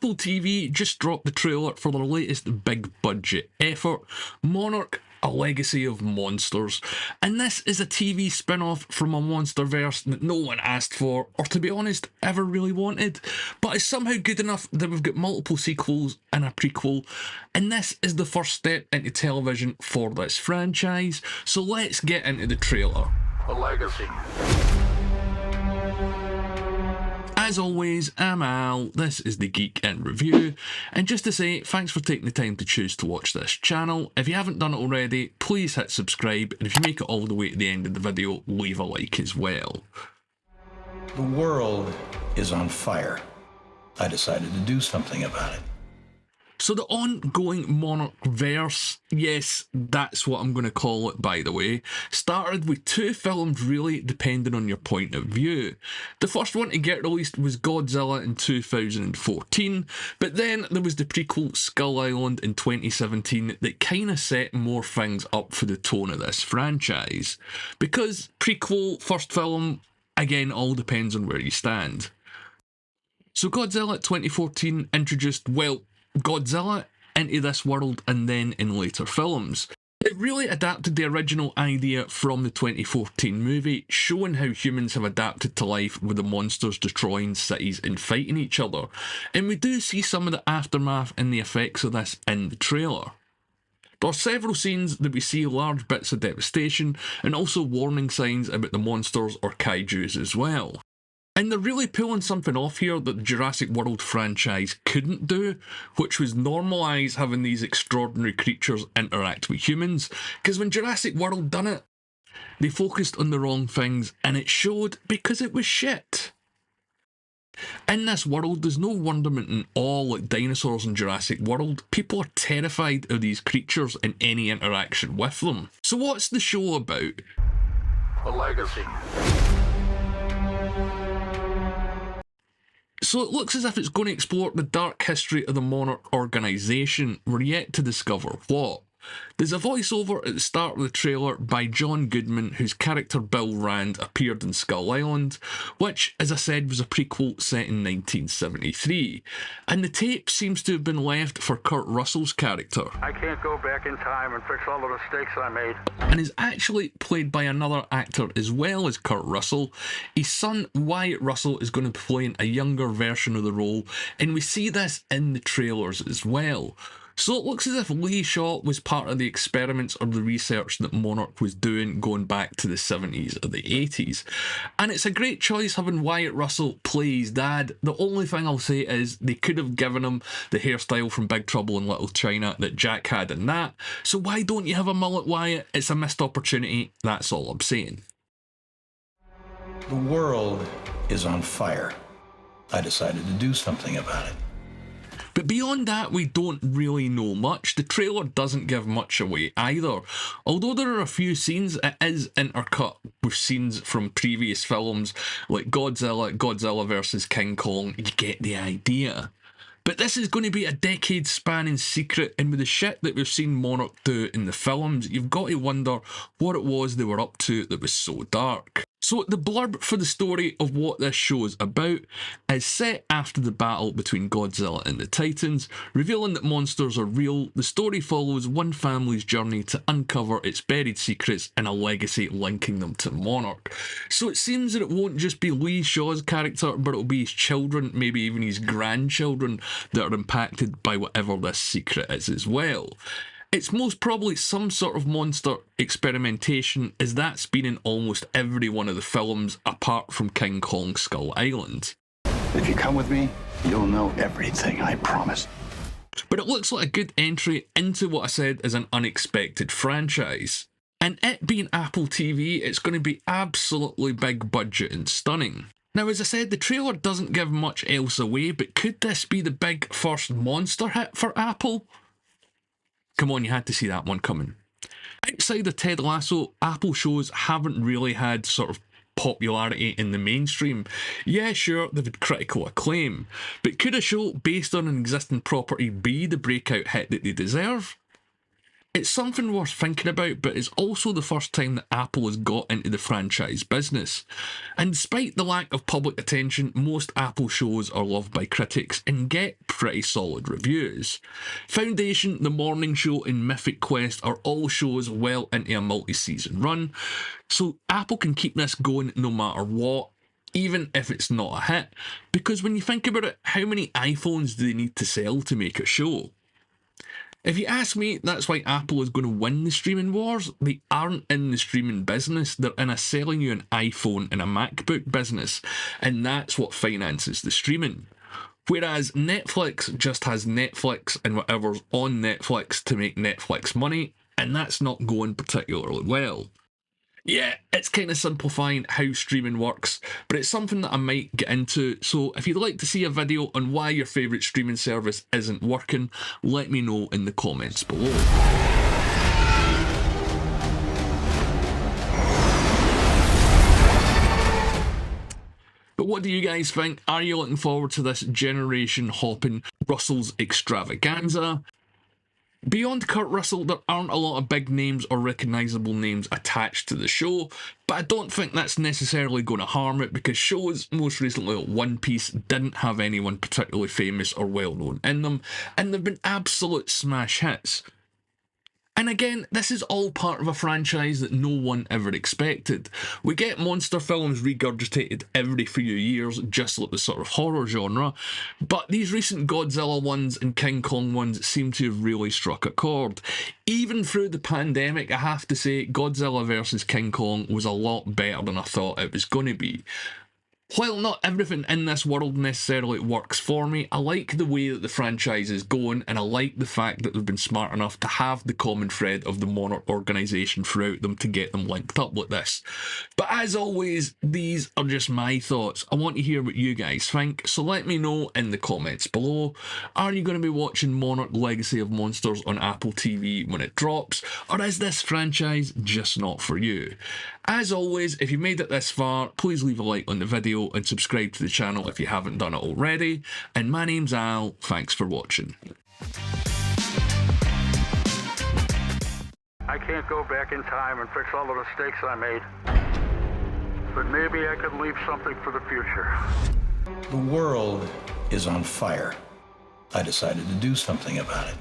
Apple TV just dropped the trailer for their latest big budget effort, Monarch, A Legacy of Monsters. And this is a TV spin-off from a monsterverse that no one asked for, or to be honest, ever really wanted. But it's somehow good enough that we've got multiple sequels and a prequel, and this is the first step into television for this franchise. So let's get into the trailer. A Legacy. As always, I'm Al, this is the Geek in Review, and just to say, thanks for taking the time to choose to watch this channel. If you haven't done it already, please hit subscribe, and if you make it all the way to the end of the video, leave a like as well. The world is on fire. I decided to do something about it. So the ongoing Monarch verse, yes, that's what I'm going to call it by the way, started with two films really depending on your point of view. The first one to get released was Godzilla in 2014, but then there was the prequel Skull Island in 2017 that kind of set more things up for the tone of this franchise. Because prequel, first film, again, all depends on where you stand. So Godzilla 2014 introduced, well, Godzilla into this world and then in later films. It really adapted the original idea from the 2014 movie, showing how humans have adapted to life with the monsters destroying cities and fighting each other. And we do see some of the aftermath and the effects of this in the trailer. There are several scenes that we see large bits of devastation and also warning signs about the monsters or kaijus as well. And they're really pulling something off here that the Jurassic World franchise couldn't do, which was normalise having these extraordinary creatures interact with humans, because when Jurassic World done it, they focused on the wrong things and it showed because it was shit. In this world, there's no wonderment and awe like dinosaurs in Jurassic World. People are terrified of these creatures and any interaction with them. So what's the show about? A Legacy. So it looks as if it's going to explore the dark history of the Monarch organisation. We're yet to discover what. There's a voiceover at the start of the trailer by John Goodman, whose character Bill Rand appeared in Skull Island, which, as I said, was a prequel set in 1973. And the tape seems to have been left for Kurt Russell's character. I can't go back in time and fix all the mistakes I made. And is actually played by another actor as well as Kurt Russell. His son Wyatt Russell is going to be playing a younger version of the role, and we see this in the trailers as well. So it looks as if Lee Shaw was part of the experiments or the research that Monarch was doing going back to the 70s or the 80s. And it's a great choice having Wyatt Russell play his dad. The only thing I'll say is they could have given him the hairstyle from Big Trouble in Little China that Jack had in that. So why don't you have a mullet, Wyatt? It's a missed opportunity, that's all I'm saying. The world is on fire. I decided to do something about it. But beyond that, we don't really know much. The trailer doesn't give much away either. Although there are a few scenes, it is intercut with scenes from previous films like Godzilla, Godzilla vs. King Kong. You get the idea. But this is going to be a decade-spanning secret, and with the shit that we've seen Monarch do in the films, you've got to wonder what it was they were up to that was so dark. So the blurb for the story of what this show is about is set after the battle between Godzilla and the Titans, revealing that monsters are real. The story follows one family's journey to uncover its buried secrets and a legacy linking them to Monarch. So it seems that it won't just be Lee Shaw's character, but it'll be his children, maybe even his grandchildren, that are impacted by whatever this secret is as well. It's most probably some sort of monster experimentation, as that's been in almost every one of the films apart from King Kong Skull Island. If you come with me, you'll know everything, I promise. But it looks like a good entry into what I said is an unexpected franchise. And it being Apple TV, it's going to be absolutely big budget and stunning. Now, as I said, the trailer doesn't give much else away, but could this be the big first monster hit for Apple? Come on, you had to see that one coming. Outside of Ted Lasso, Apple shows haven't really had sort of popularity in the mainstream. Yeah, sure, they've had critical acclaim, but could a show based on an existing property be the breakout hit that they deserve? It's something worth thinking about, but it's also the first time that Apple has got into the franchise business. And despite the lack of public attention, most Apple shows are loved by critics and get pretty solid reviews. Foundation, The Morning Show, and Mythic Quest are all shows well into a multi-season run, so Apple can keep this going no matter what, even if it's not a hit, because when you think about it, how many iPhones do they need to sell to make a show? If you ask me, that's why Apple is going to win the streaming wars. They aren't in the streaming business, they're in a selling you an iPhone and a MacBook business, and that's what finances the streaming. Whereas Netflix just has Netflix and whatever's on Netflix to make Netflix money, and that's not going particularly well. Yeah, it's kind of simplifying how streaming works, but it's something that I might get into, so if you'd like to see a video on why your favourite streaming service isn't working, let me know in the comments below. But what do you guys think? Are you looking forward to this generation-hopping Russell's extravaganza? Beyond Kurt Russell, there aren't a lot of big names or recognisable names attached to the show, but I don't think that's necessarily going to harm it, because shows most recently like One Piece didn't have anyone particularly famous or well known in them, and they've been absolute smash hits. And again, this is all part of a franchise that no one ever expected. We get monster films regurgitated every few years, just like the sort of horror genre, but these recent Godzilla ones and King Kong ones seem to have really struck a chord. Even through the pandemic, I have to say, Godzilla vs King Kong was a lot better than I thought it was going to be. While not everything in this world necessarily works for me, I like the way that the franchise is going, and I like the fact that they've been smart enough to have the common thread of the Monarch organisation throughout them to get them linked up like this. But as always, these are just my thoughts. I want to hear what you guys think, so let me know in the comments below. Are you going to be watching Monarch Legacy of Monsters on Apple TV when it drops, or is this franchise just not for you? As always, if you made it this far, please leave a like on the video and subscribe to the channel if you haven't done it already. And my name's Al, thanks for watching. I can't go back in time and fix all the mistakes I made. But maybe I could leave something for the future. The world is on fire. I decided to do something about it.